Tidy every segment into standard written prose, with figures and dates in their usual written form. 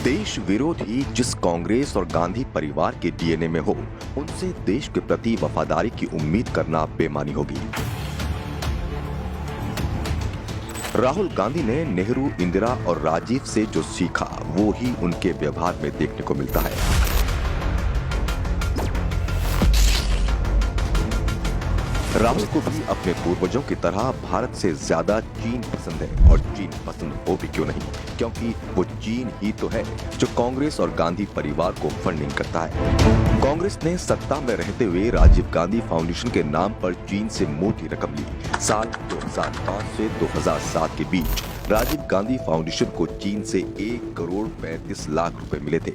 देश विरोधी जिस कांग्रेस और गांधी परिवार के डीएनए में हो, उनसे देश के प्रति वफादारी की उम्मीद करना बेमानी होगी। राहुल गांधी ने नेहरू, इंदिरा और राजीव से जो सीखा वो ही उनके व्यवहार में देखने को मिलता है। राहुल को भी अपने पूर्वजों की तरह भारत से ज्यादा चीन पसंद है, और चीन पसंद हो भी क्यों नहीं, क्योंकि वो चीन ही तो है जो कांग्रेस और गांधी परिवार को फंडिंग करता है। कांग्रेस ने सत्ता में रहते हुए राजीव गांधी फाउंडेशन के नाम पर चीन से मोटी रकम ली। साल 2005 से 2007 के बीच राजीव गांधी फाउंडेशन को चीन से 1,35,00,000 रुपए मिले थे।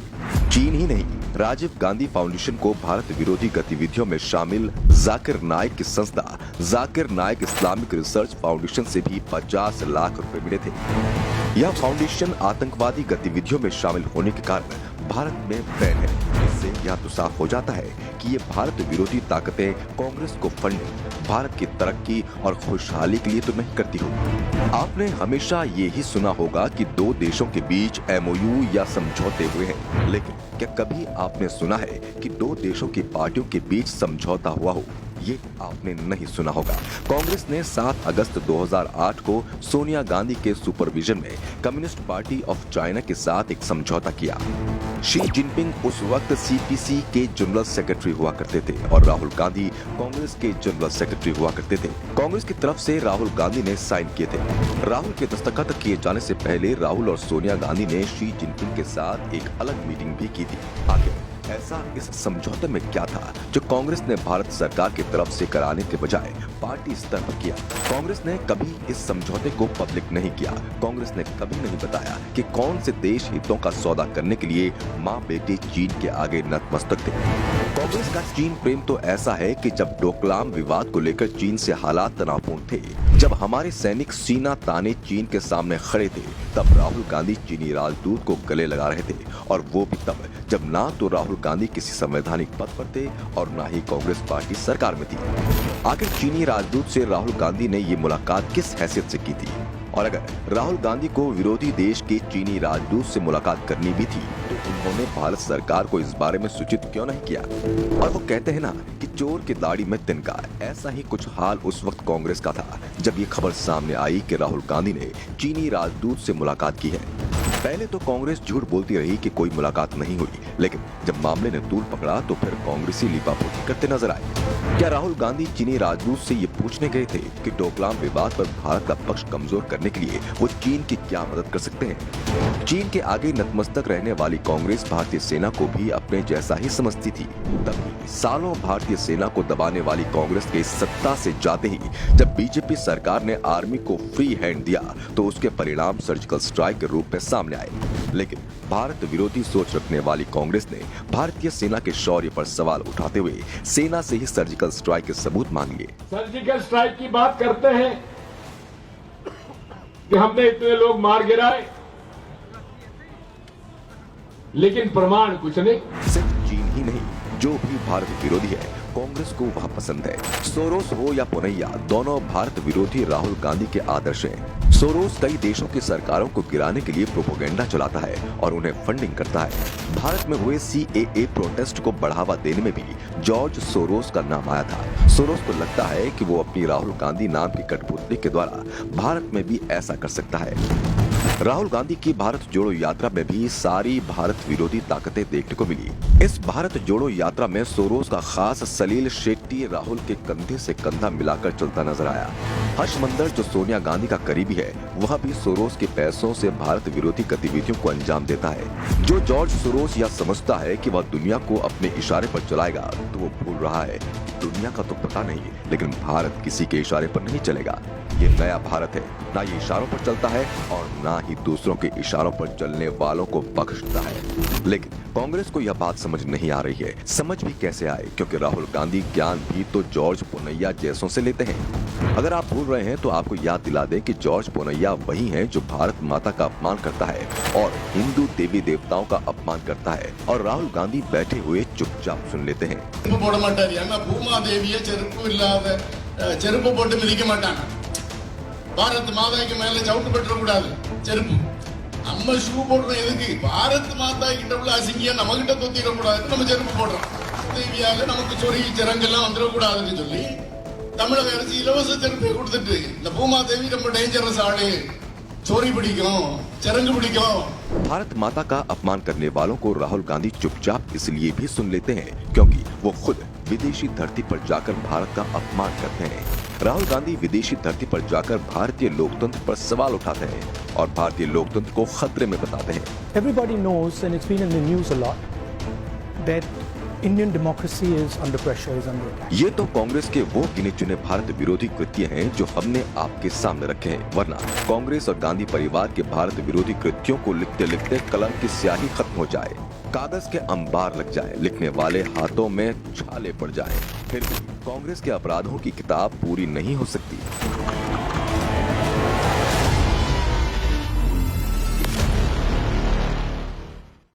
चीन ही नहीं, राजीव गांधी फाउंडेशन को भारत विरोधी गतिविधियों में शामिल जाकिर नाइक की संस्था Zakir Naik Islamic research foundation से भी 50 लाख रुपए मिले थे। यह फाउंडेशन आतंकवादी गतिविधियों में शामिल होने के कारण भारत में बैन है। इससे यह तो साफ हो जाता है कि ये भारत विरोधी ताकतें कांग्रेस को फंडिंग भारत की तरक्की और खुशहाली के लिए तो नहीं करती हो। आपने हमेशा ये ही सुना होगा कि दो देशों के बीच MOU या समझौते हुए हैं, लेकिन क्या कभी आपने सुना है कि दो देशों की पार्टियों के बीच समझौता हुआ हो? ये आपने नहीं सुना होगा। कांग्रेस ने 7 अगस्त 2008 को सोनिया गांधी के सुपरविजन में कम्युनिस्ट पार्टी ऑफ चाइना के साथ एक समझौता किया। शी जिनपिंग उस वक्त CPC के जनरल सेक्रेटरी हुआ करते थे और राहुल गांधी कांग्रेस के जनरल सेक्रेटरी हुआ करते थे। कांग्रेस की तरफ से राहुल गांधी ने साइन किए थे। राहुल के दस्तखत किए जाने से पहले राहुल और सोनिया गांधी ने शी जिनपिंग के साथ एक अलग मीटिंग भी की थी। आखिर ऐसा इस समझौते में क्या था जो कांग्रेस ने भारत सरकार की तरफ से कराने के बजाय पार्टी स्तर पर किया? कांग्रेस ने कभी इस समझौते को पब्लिक नहीं किया। कांग्रेस ने कभी नहीं बताया कि कौन से देश हितों का सौदा करने के लिए माँ बेटे चीन के आगे नतमस्तक थे। कांग्रेस का चीन प्रेम तो ऐसा है कि जब डोकलाम विवाद को लेकर चीन से हालात तनावपूर्ण थे, जब हमारे सैनिक सीना ताने चीन के सामने खड़े थे, तब राहुल गांधी चीनी राजदूत को गले लगा रहे थे, और वो भी तब जब ना तो राहुल गांधी किसी संवैधानिक पद पर थे और ना ही कांग्रेस पार्टी सरकार में थी। आखिर चीनी राजदूत से राहुल गांधी ने ये मुलाकात किस हैसियत से की थी? और अगर राहुल गांधी को विरोधी देश के चीनी राजदूत से मुलाकात करनी भी थी तो उन्होंने भारत सरकार को इस बारे में सूचित क्यों नहीं किया? और वो कहते हैं ना कि चोर की दाढ़ी में तिनका, ऐसा ही कुछ हाल उस वक्त कांग्रेस का था जब ये खबर सामने आई कि राहुल गांधी ने चीनी राजदूत से मुलाकात की है। पहले तो कांग्रेस झूठ बोलती रही कि कोई मुलाकात नहीं हुई, लेकिन जब मामले ने तूल पकड़ा तो फिर कांग्रेसी लिपापोती करते नजर आए। क्या राहुल गांधी चीनी राजदूत से ये पूछने गए थे कि डोकलाम विवाद पर भारत का पक्ष कमजोर करने के लिए वो चीन की क्या मदद कर सकते हैं? चीन के आगे नतमस्तक रहने वाली कांग्रेस भारतीय सेना को भी अपने जैसा ही समझती थी। तभी सालों भारतीय सेना को दबाने वाली कांग्रेस के सत्ता से जाते ही जब बीजेपी सरकार ने आर्मी को फ्री हैंड दिया तो उसके परिणाम सर्जिकल स्ट्राइक के रूप में सामने आए। लेकिन भारत विरोधी सोच रखने वाली कांग्रेस ने भारतीय सेना के शौर्य पर सवाल उठाते हुए सेना से ही सर्जिकल स्ट्राइक के सबूत मांग लिए। सर्जिकल स्ट्राइक की बात करते हैं कि हमने इतने लोग मार गिराए, लेकिन प्रमाण कुछ नहीं। सिर्फ चीन ही नहीं, जो भी भारत विरोधी है कांग्रेस को वह पसंद है। सोरोस हो या पुनैया, दोनों भारत विरोधी राहुल गांधी के आदर्श हैं। सोरोस कई देशों की सरकारों को गिराने के लिए प्रोपोगेंडा चलाता है और उन्हें फंडिंग करता है। भारत में हुए CAA प्रोटेस्ट को बढ़ावा देने में भी जॉर्ज सोरोस का नाम आया था। सोरोस को लगता है कि वो अपनी राहुल गांधी नाम की कठपुतली के द्वारा भारत में भी ऐसा कर सकता है। राहुल गांधी की भारत जोड़ो यात्रा में भी सारी भारत विरोधी ताकतें देखने को मिली। इस भारत जोड़ो यात्रा में सोरोस का खास सलील शेट्टी राहुल के कंधे से कंधा मिलाकर चलता नजर आया। हर्ष मंदर, जो सोनिया गांधी का करीबी है, वह भी सोरोस के पैसों से भारत विरोधी गतिविधियों को अंजाम देता है। जो जॉर्ज सोरोस यह समझता है कि वह दुनिया को अपने इशारे पर चलाएगा, तो वो भूल रहा है कि दुनिया का तो पता नहीं, लेकिन भारत किसी के इशारे पर नहीं चलेगा। ये नया भारत है, ना ये इशारों पर चलता है और ना ही दूसरों के इशारों पर चलने वालों को बख्शता है। लेकिन कांग्रेस को यह बात समझ नहीं आ रही है। समझ भी कैसे आए, क्योंकि राहुल गांधी ज्ञान भी तो जॉर्ज पुनैया जैसों से लेते हैं। अगर आप भूल रहे हैं तो आपको याद दिला दें कि जॉर्ज पुनैया वही हैं जो भारत माता का अपमान करता है और हिंदू देवी देवताओं का अपमान करता है, और राहुल गांधी बैठे हुए चुपचाप सुन लेते हैं। భారత మాతాకి మేల చౌటు పెట్టకూడదు చెరుపు நம்ம ஷூ போடுறோம் எதுக்கு? பாரத் மாதா கிட்ட உள்ள அசிங்கியா நம்ம கிட்ட தொத்திடக்கூடாது, நம்ம செருப்பு போடுறோம். தேவியாக நமக்கு சொறி சிறங்கெல்லாம் வந்துடக்கூடாதுன்னு சொல்லி தமிழக அரசு இலவச செருப்பை கொடுத்துட்டு, இந்த பூமாதேவி ரொம்ப டேஞ்சரஸ் ஆளு, चोरी पिടിக்கும், चरंग पिടിக்கும். भारत माता का अपमान करने वालों को राहुल गांधी चुपचाप इसलिए भी सुन लेते हैं क्योंकि वो खुद विदेशी धरती पर जाकर भारत का अपमान करते हैं। राहुल गांधी विदेशी धरती पर जाकर भारतीय लोकतंत्र पर सवाल उठाते हैं और भारतीय लोकतंत्र को खतरे में बताते हैं। Everybody knows, and it's been in the news a lot, that Indian democracy is under pressure, is under attack. ये तो कांग्रेस के वो गिने चुने भारत विरोधी कृत्य हैं जो हमने आपके सामने रखे हैं, वरना कांग्रेस और गांधी परिवार के भारत विरोधी कृत्यों को लिखते लिखते कलम की स्याही खत्म हो जाए, कागज के अंबार लग जाए, लिखने वाले हाथों में छाले पड़ जाए, फिर भी कांग्रेस के अपराधों की किताब पूरी नहीं हो सकती।